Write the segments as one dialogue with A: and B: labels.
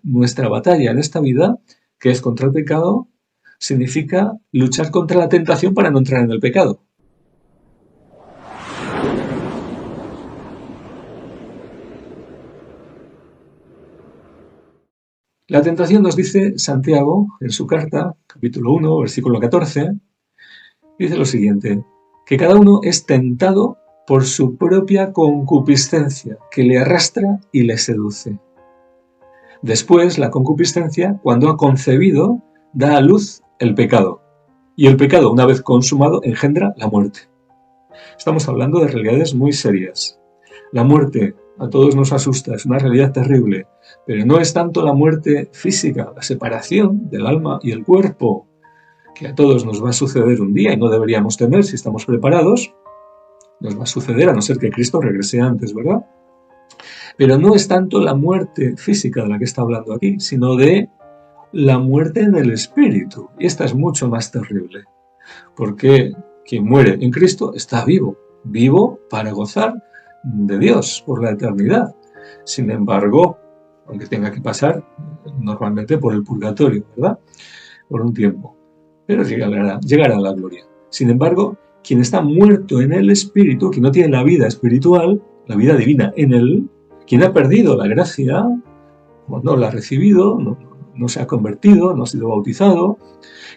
A: nuestra batalla en esta vida, que es contra el pecado, significa luchar contra la tentación para no entrar en el pecado. La tentación, nos dice Santiago en su carta, capítulo 1, versículo 14, dice lo siguiente: que cada uno es tentado por su propia concupiscencia, que le arrastra y le seduce. Después, la concupiscencia, cuando ha concebido, da a luz el pecado. Y el pecado, una vez consumado, engendra la muerte. Estamos hablando de realidades muy serias. La muerte a todos nos asusta, es una realidad terrible, pero no es tanto la muerte física, la separación del alma y el cuerpo, que a todos nos va a suceder un día y no deberíamos temer si estamos preparados. Nos va a suceder a no ser que Cristo regrese antes, ¿verdad? Pero no es tanto la muerte física de la que está hablando aquí, sino de la muerte en el espíritu. Y esta es mucho más terrible, porque quien muere en Cristo está vivo, vivo para gozar de Dios por la eternidad. Sin embargo, aunque tenga que pasar normalmente por el purgatorio, ¿verdad? Por un tiempo, pero llegará a la gloria. Sin embargo, quien está muerto en el espíritu, quien no tiene la vida espiritual, la vida divina en él, quien ha perdido la gracia, o no la ha recibido, no se ha convertido, no ha sido bautizado,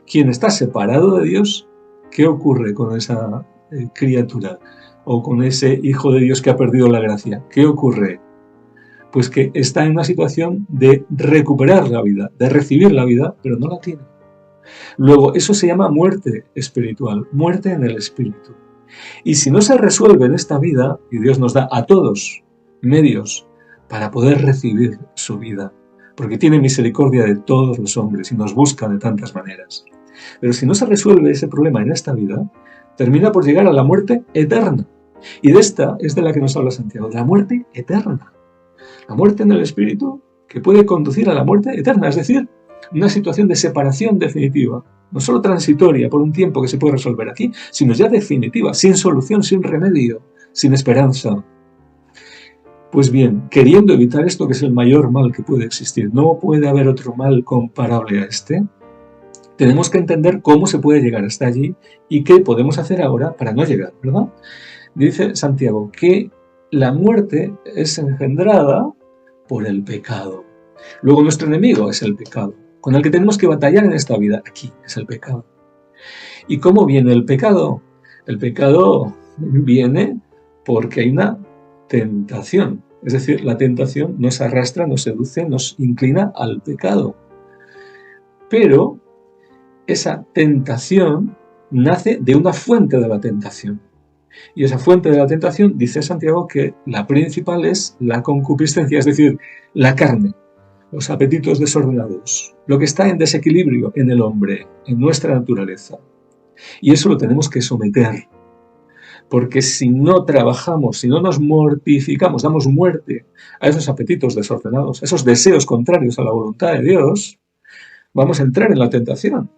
A: quien está separado de Dios, ¿qué ocurre con esa criatura? O con ese hijo de Dios que ha perdido la gracia. ¿Qué ocurre? Pues que está en una situación de recuperar la vida, de recibir la vida, pero no la tiene. Luego, eso se llama muerte espiritual, muerte en el espíritu. Y si no se resuelve en esta vida, y Dios nos da a todos medios para poder recibir su vida, porque tiene misericordia de todos los hombres y nos busca de tantas maneras. Pero si no se resuelve ese problema en esta vida, termina por llegar a la muerte eterna. Y de esta es de la que nos habla Santiago, de la muerte eterna. La muerte en el espíritu que puede conducir a la muerte eterna, es decir, una situación de separación definitiva, no solo transitoria por un tiempo que se puede resolver aquí, sino ya definitiva, sin solución, sin remedio, sin esperanza. Pues bien, queriendo evitar esto, que es el mayor mal que puede existir, no puede haber otro mal comparable a este, tenemos que entender cómo se puede llegar hasta allí y qué podemos hacer ahora para no llegar, ¿verdad? Dice Santiago que la muerte es engendrada por el pecado. Luego nuestro enemigo es el pecado, con el que tenemos que batallar en esta vida. Aquí es el pecado. ¿Y cómo viene el pecado? El pecado viene porque hay una tentación. Es decir, la tentación nos arrastra, nos seduce, nos inclina al pecado. Pero esa tentación nace de una fuente de la tentación. Y esa fuente de la tentación, dice Santiago, que la principal es la concupiscencia, es decir, la carne, los apetitos desordenados, lo que está en desequilibrio en el hombre, en nuestra naturaleza. Y eso lo tenemos que someter, porque si no trabajamos, si no nos mortificamos, damos muerte a esos apetitos desordenados, a esos deseos contrarios a la voluntad de Dios, vamos a entrar en la tentación.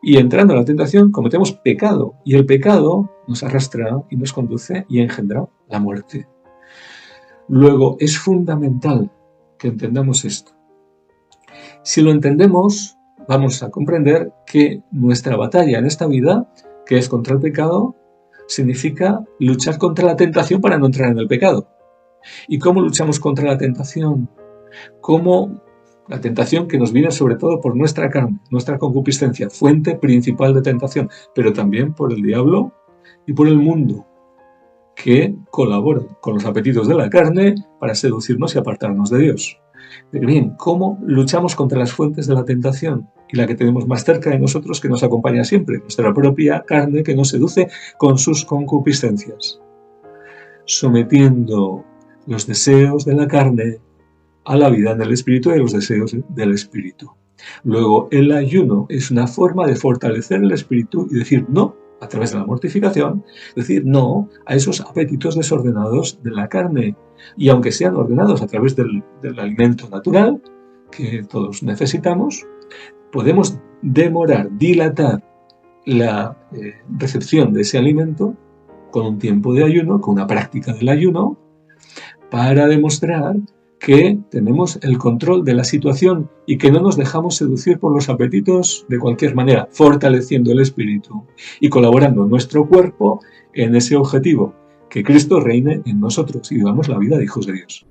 A: Y entrando en la tentación cometemos pecado, y el pecado nos arrastra y nos conduce y engendra la muerte. Luego, es fundamental que entendamos esto. Si lo entendemos, vamos a comprender que nuestra batalla en esta vida, que es contra el pecado, significa luchar contra la tentación para no entrar en el pecado. ¿Y cómo luchamos contra la tentación? ¿Cómo? La tentación que nos viene sobre todo por nuestra carne, nuestra concupiscencia, fuente principal de tentación, pero también por el diablo y por el mundo, que colaboran con los apetitos de la carne para seducirnos y apartarnos de Dios. Pero bien, ¿cómo luchamos contra las fuentes de la tentación? Y la que tenemos más cerca de nosotros, que nos acompaña siempre, nuestra propia carne que nos seduce con sus concupiscencias. Sometiendo los deseos de la carne a la vida en el espíritu y a los deseos del espíritu. Luego, el ayuno es una forma de fortalecer el espíritu y decir no a través de la mortificación, decir no a esos apetitos desordenados de la carne. Y aunque sean ordenados a través del alimento natural, que todos necesitamos, podemos dilatar la recepción de ese alimento con un tiempo de ayuno, con una práctica del ayuno, para demostrar que tenemos el control de la situación y que no nos dejamos seducir por los apetitos de cualquier manera, fortaleciendo el espíritu y colaborando nuestro cuerpo en ese objetivo, que Cristo reine en nosotros y vivamos la vida de hijos de Dios.